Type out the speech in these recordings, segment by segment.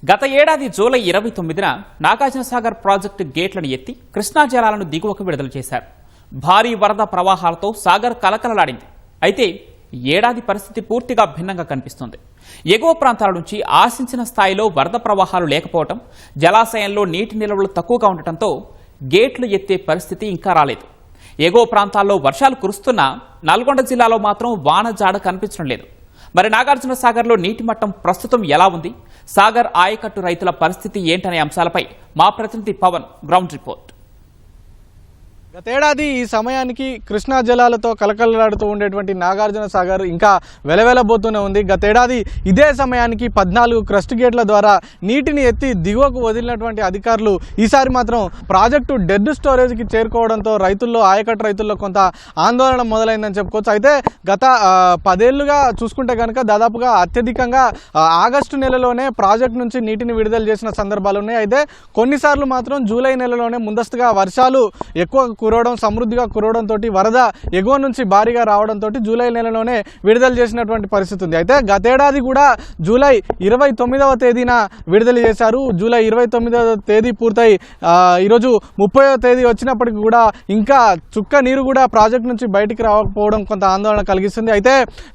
గత ఏడాది July 29న Nagarjunasagar project గేట్లను ఎత్తి కృష్ణా జలాలను దిగువకు విడుదల చేశారు. భారీ వరద ప్రవాహాలతో సాగర్ కలకలలాడింది. అయితే ఏడాది పరిస్థితి పూర్తిగా భిన్నంగా కనిపిస్తుంది. ఎగువ ప్రాంతాల నుంచి ఆశించిన స్థాయిలో వరద ప్రవాహాలు లేకపోవడం, జలాశయంలో నీటి నిల్వలు తక్కువగా ఉండటంతో గేట్లు ఎత్తే పరిస్థితి ఇంకా రాలేదు. ఎగువ ప్రాంతాల్లో వర్షాలు కురుస్తున్నా నల్గొండ జిల్లాలో మాత్రం వాన జాడ కనిపించడం లేదు. మరి నాగార్జునసాగర్లో నీటి మట్టం ప్రస్తుతం ఎలా ఉంది, సాగర్ ఆయకట్టు రైతుల పరిస్థితి ఏంటనే అంశాలపై మా ప్రతినిధి పవన్ గ్రౌండ్ రిపోర్ట్. గతేడాది ఈ సమయానికి కృష్ణా జలాలతో కలకలలాడుతూ ఉండేటువంటి నాగార్జునసాగర్ ఇంకా వెలవెలబోతూనే ఉంది. గతేడాది ఇదే సమయానికి 14 క్రస్ట్ గేట్ల ద్వారా నీటిని ఎత్తి దిగువకు వదిలినటువంటి అధికారులు ఈసారి మాత్రం ప్రాజెక్టు డెడ్ స్టోరేజ్కి చేరుకోవడంతో ఆయకట్టు రైతుల్లో కొంత ఆందోళన మొదలైందని చెప్పుకోవచ్చు. అయితే గత 10 ఏళ్లుగా చూసుకుంటే కనుక దాదాపుగా అత్యధికంగా ఆగస్టు నెలలోనే ప్రాజెక్టు నుంచి నీటిని విడుదల చేసిన సందర్భాలు ఉన్నాయి. అయితే కొన్నిసార్లు మాత్రం జూలై నెలలోనే ముందస్తుగా వర్షాలు ఎక్కువ సమృద్ధిగా కురవడంతో వరద ఎగువ నుంచి భారీగా రావడంతో జూలై నెలలోనే విడుదల చేసినటువంటి పరిస్థితి ఉంది. అయితే గతేడాది కూడా జూలై 29వ తేదీన విడుదల చేశారు. జూలై 29వ తేదీ పూర్తయి ఈరోజు 30వ తేదీ వచ్చినప్పటికీ కూడా ఇంకా చుక్క నీరు కూడా ప్రాజెక్టు నుంచి బయటికి రాకపోవడం కొంత ఆందోళన కలిగిస్తుంది. అయితే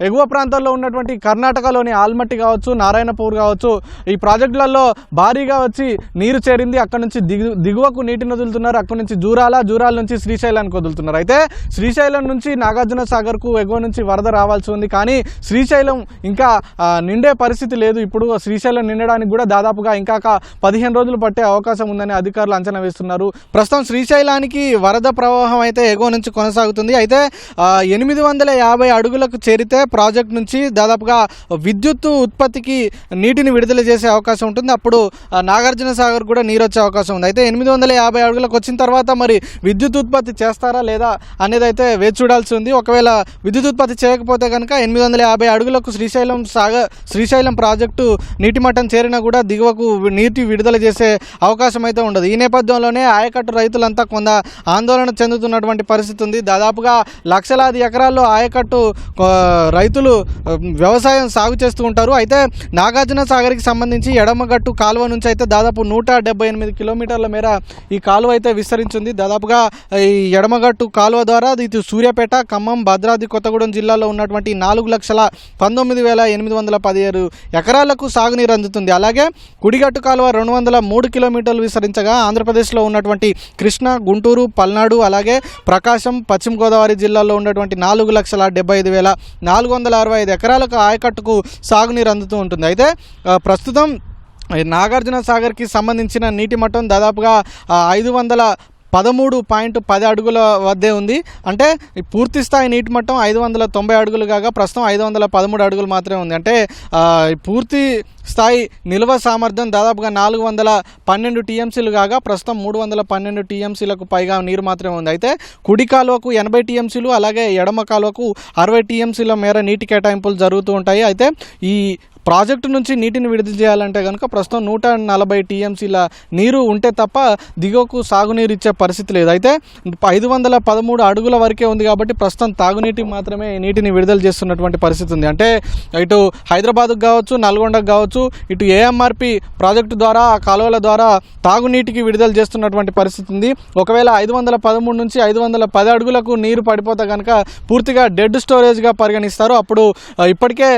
ఎగువ ప్రాంతాల్లో ఉన్నటువంటి కర్ణాటకలోని ఆల్మట్టి కావచ్చు, నారాయణపూర్ కావచ్చు, ఈ ప్రాజెక్టులలో భారీగా వచ్చి నీరు చేరింది. అక్కడ నుంచి దిగువకు నీటిని వదులుతున్నారు. అక్కడ నుంచి జూరాల నుంచి శ్రీశైలానికి వదులుతున్నారు. అయితే శ్రీశైలం నుంచి నాగార్జునసాగర్కు ఎగువ నుంచి వరద రావాల్సి ఉంది. కానీ శ్రీశైలం ఇంకా నిండే పరిస్థితి లేదు. ఇప్పుడు శ్రీశైలం నిండడానికి కూడా దాదాపుగా ఇంకా 15 రోజులు పట్టే అవకాశం ఉందని అధికారులు అంచనా వేస్తున్నారు. ప్రస్తుతం శ్రీశైలానికి వరద ప్రవాహం అయితే ఎగువ నుంచి కొనసాగుతుంది. అయితే 850 అడుగులకు చేరితే ప్రాజెక్ట్ నుంచి దాదాపుగా విద్యుత్తు ఉత్పత్తికి నీటిని విడుదల చేసే అవకాశం ఉంటుంది. అప్పుడు నాగార్జునసాగర్ కూడా నీరు వచ్చే అవకాశం ఉంది. అయితే 850 అడుగులకు వచ్చిన తర్వాత మరి విద్యుత్ ఉత్పత్తి చేస్తారా లేదా అనేది అయితే వేచి చూడాల్సి ఉంది. ఒకవేళ విద్యుత్ ఉత్పత్తి చేయకపోతే కనుక 850 అడుగులకు శ్రీశైలం ప్రాజెక్టు నీటి మట్టం చేరినా కూడా దిగువకు నీటి విడుదల చేసే అవకాశం అయితే ఉండదు. ఈ నేపథ్యంలోనే ఆయకట్టు రైతులంతా కొంత ఆందోళన చెందుతున్నటువంటి పరిస్థితి ఉంది. దాదాపుగా లక్షలాది ఎకరాల్లో ఆయకట్టు రైతులు వ్యవసాయం సాగు చేస్తూ ఉంటారు. అయితే నాగార్జునసాగర్కి సంబంధించి ఎడమగట్టు కాలువ నుంచి అయితే దాదాపు 178 కిలోమీటర్ల మేర ఈ కాలువ అయితే విస్తరించింది. దాదాపుగా ఈ ఎడమగట్టు కాలువ ద్వారా ఇది సూర్యాపేట, ఖమ్మం, భద్రాద్రి కొత్తగూడెం జిల్లాలో ఉన్నటువంటి 4,19,817 ఎకరాలకు సాగునీరు అందుతుంది. అలాగే కుడిగట్టు కాలువ 203 కిలోమీటర్లు విస్తరించగా ఆంధ్రప్రదేశ్లో ఉన్నటువంటి కృష్ణా, గుంటూరు, పల్నాడు, అలాగే ప్రకాశం, పశ్చిమ గోదావరి జిల్లాలో ఉన్నటువంటి 4,75,465 ఎకరాలకు ఆయకట్టుకు సాగునీరు అందుతూ ఉంటుంది. అయితే ప్రస్తుతం నాగార్జునసాగర్కి సంబంధించిన నీటి మట్టం దాదాపుగా 513.10 అడుగుల వద్దే ఉంది. అంటే పూర్తి స్థాయి నీటి మట్టం 590 అడుగులు కాగా ప్రస్తుతం 513 అడుగులు మాత్రమే ఉంది. అంటే పూర్తి స్థాయి నిల్వ సామర్థ్యం దాదాపుగా 412 టీఎంసీలు కాగా ప్రస్తుతం 312 టీఎంసీలకు పైగా నీరు మాత్రమే ఉంది. అయితే కుడి కాలువకు 80 టీఎంసీలు, అలాగే ఎడమ కాలువకు 60 టీఎంసీల మేర నీటి కేటాయింపులు జరుగుతూ ఉంటాయి. అయితే ఈ ప్రాజెక్టు నుంచి నీటిని విడుదల చేయాలంటే కనుక ప్రస్తుతం 140 టీఎంసీల నీరు ఉంటే తప్ప దిగువకు సాగునీరు ఇచ్చే పరిస్థితి లేదు. అయితే 513 అడుగుల వరకే ఉంది కాబట్టి ప్రస్తుతం తాగునీటికి మాత్రమే నీటిని విడుదల చేస్తున్నటువంటి పరిస్థితి ఉంది. అంటే ఇటు హైదరాబాద్కు కావచ్చు, నల్గొండకు కావచ్చు, ఇటు ఏఎంఆర్పి ప్రాజెక్టు ద్వారా ఆ కాలువల ద్వారా తాగునీటికి విడుదల చేస్తున్నటువంటి పరిస్థితి ఉంది. ఒకవేళ 513 నుంచి 510 అడుగులకు నీరు పడిపోతే కనుక పూర్తిగా డెడ్ స్టోరేజ్గా పరిగణిస్తారు. అప్పుడు ఇప్పటికే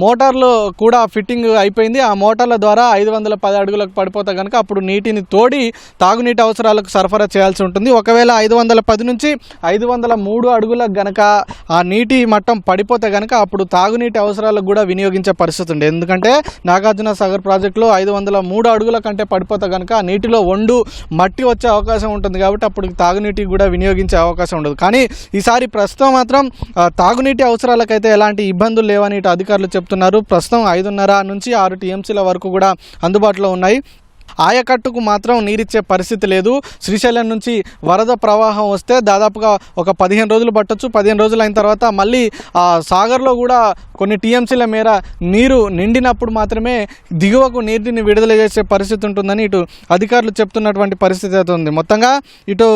మోటార్లు కూడా ఫిట్టింగ్ అయిపోయింది. ఆ మోటార్ల ద్వారా 510 అడుగులకు పడిపోతే కనుక అప్పుడు నీటిని తోడి తాగునీటి అవసరాలకు సరఫరా చేయాల్సి ఉంటుంది. ఒకవేళ 510 నుంచి 503 అడుగులకు గనక ఆ నీటి మట్టం పడిపోతే కనుక అప్పుడు తాగునీటి అవసరాలకు కూడా వినియోగించే పరిస్థితి ఉంది. ఎందుకంటే నాగార్జునసాగర్ ప్రాజెక్టులో 503 అడుగుల కంటే పడిపోతే కనుక ఆ నీటిలో మట్టి వచ్చే అవకాశం ఉంటుంది. కాబట్టి అప్పుడు తాగునీటికి కూడా వినియోగించే అవకాశం ఉండదు. కానీ ఈసారి ప్రస్తుతం మాత్రం తాగునీటి అవసరాలకైతే ఎలాంటి ఇబ్బందులు లేవని ఇటు అధికారులు చెప్తున్నారు. ప్రస్తుతం 5.5 నుంచి 6 టీఎంసీల వరకు కూడా అందుబాటులో ఉన్నాయి. ఆయకట్టుకు మాత్రం నీరిచ్చే పరిస్థితి లేదు. శ్రీశైలం నుంచి వరద ప్రవాహం వస్తే దాదాపుగా ఒక 15 రోజులు పట్టొచ్చు. 15 రోజులు అయిన తర్వాత మళ్ళీ సాగర్లో కూడా కొన్ని టీఎంసీల మేర నీరు నిండినప్పుడు మాత్రమే దిగువకు నీటిని విడుదల చేసే పరిస్థితి ఉంటుందని ఇటు అధికారులు చెప్తున్నటువంటి పరిస్థితి అయితే ఉంది. మొత్తంగా ఇటు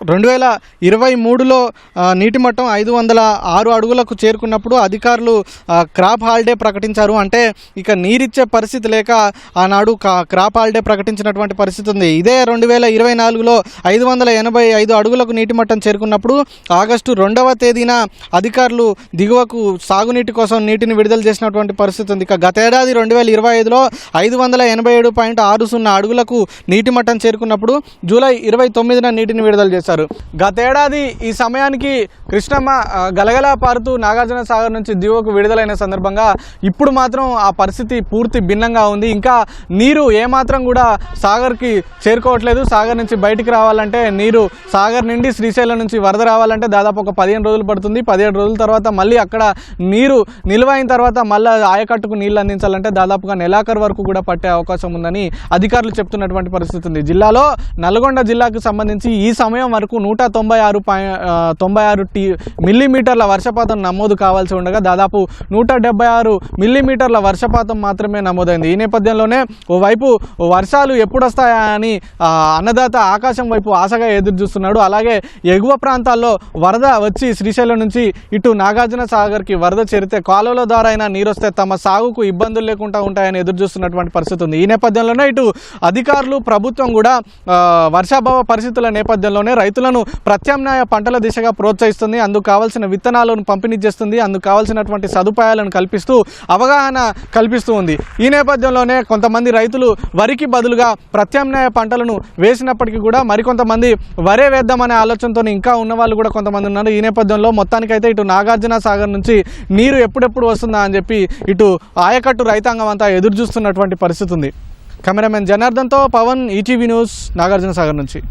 2023లో నీటి మట్టం 506 అడుగులకు చేరుకున్నప్పుడు అధికారులు క్రాప్ హాలిడే ప్రకటించారు. అంటే ఇక నీరిచ్చే పరిస్థితి లేక ఆనాడు క్రాప్ హాలిడే ప్రకటించినటువంటి పరిస్థితి ఉంది. ఇదే 2024లో 585 అడుగులకు నీటి మట్టం చేరుకున్నప్పుడు ఆగస్టు 2వ తేదీన అధికారులు దిగువకు సాగునీటి కోసం నీటిని విడుదల చేసినటువంటి పరిస్థితి ఉంది. ఇక గతేడాది 2025లో 587.60 అడుగులకు నీటి మట్టం చేరుకున్నప్పుడు జూలై 29న నీటిని విడుదల చేశారు. గతేడాది ఈ సమయానికి కృష్ణమ్మ గలగలా పారుతూ నాగార్జున సాగర్ నుంచి దిగువకు విడుదలైన సందర్భంగా ఇప్పుడు మాత్రం ఆ పరిస్థితి పూర్తి భిన్నంగా ఉంది. ఇంకా నీరు ఏమాత్రం కూడా సాగర్కి చేరుకోవట్లేదు. సాగర్ నుంచి బయటికి రావాలంటే నీరు సాగర్ నుండి శ్రీశైలం నుంచి వరద రావాలంటే దాదాపు ఒక 15 రోజులు పడుతుంది. 17 రోజుల తర్వాత మళ్ళీ అక్కడ నీరు నిల్వ అయిన తర్వాత మళ్ళీ ఆయకట్టుకు నీళ్లు అందించాలంటే దాదాపుగా నెలాఖరు వరకు కూడా పట్టే అవకాశం ఉందని అధికారులు చెప్తున్నటువంటి పరిస్థితి ఉంది. జిల్లాలో నల్గొండ జిల్లాకు సంబంధించి ఈ సమయం వరకు 196 మిల్లీమీటర్ల వర్షపాతం నమోదు కావాల్సి ఉండగా దాదాపు 176 మిల్లీమీటర్ల వర్షపాతం మాత్రమే నమోదైంది. ఈ నేపథ్యంలోనే ఓవైపు వర్షాలు ఎప్పుడు వస్తాయా అని అన్నదాత ఆకాశం వైపు ఆశగా ఎదురు చూస్తున్నాడు. అలాగే ఎగువ ప్రాంతాల్లో వరద వచ్చి శ్రీశైలం నుంచి ఇటు నాగార్జున సాగర్కి వరద చేరితే కాలువల ద్వారా అయినా నీరు వస్తే తమ సాగుకు ఇబ్బందులు లేకుండా ఉంటాయని ఎదురు చూస్తున్నటువంటి పరిస్థితి ఉంది. ఈ నేపథ్యంలోనే ఇటు అధికారులు ప్రభుత్వం కూడా వర్షాభావ పరిస్థితుల నేపథ్యంలోనే రైతులను ప్రత్యామ్నాయ పంటల దిశగా ప్రోత్సహిస్తుంది. అందుకు కావాల్సిన విత్తనాలను పంపిణీ చేస్తుంది. అందుకు కావాల్సినటువంటి సదుపాయాలను కల్పిస్తూ అవగాహన కల్పిస్తూ ఉంది. ఈ నేపథ్యంలోనే కొంతమంది రైతులు వరికి బదులుగా ప్రత్యామ్నాయ పంటలను వేసినప్పటికీ కూడా మరికొంతమంది వరే వేద్దామనే ఆలోచనతో ఇంకా ఉన్న వాళ్ళు కూడా కొంతమంది ఉన్నారు. ఈ నేపథ్యంలో మొత్తానికైతే ఇటు నాగార్జున సాగర్ నుంచి నీరు ఎప్పుడెప్పుడు వస్తుందా అని చెప్పి ఇటు ఆయకట్టు రైతాంగం అంతా ఎదురు చూస్తున్నటువంటి పరిస్థితి ఉంది. కెమెరామెన్ జనార్దన్తో పవన్, ఈటీవీ న్యూస్, నాగార్జున సాగర్ నుంచి.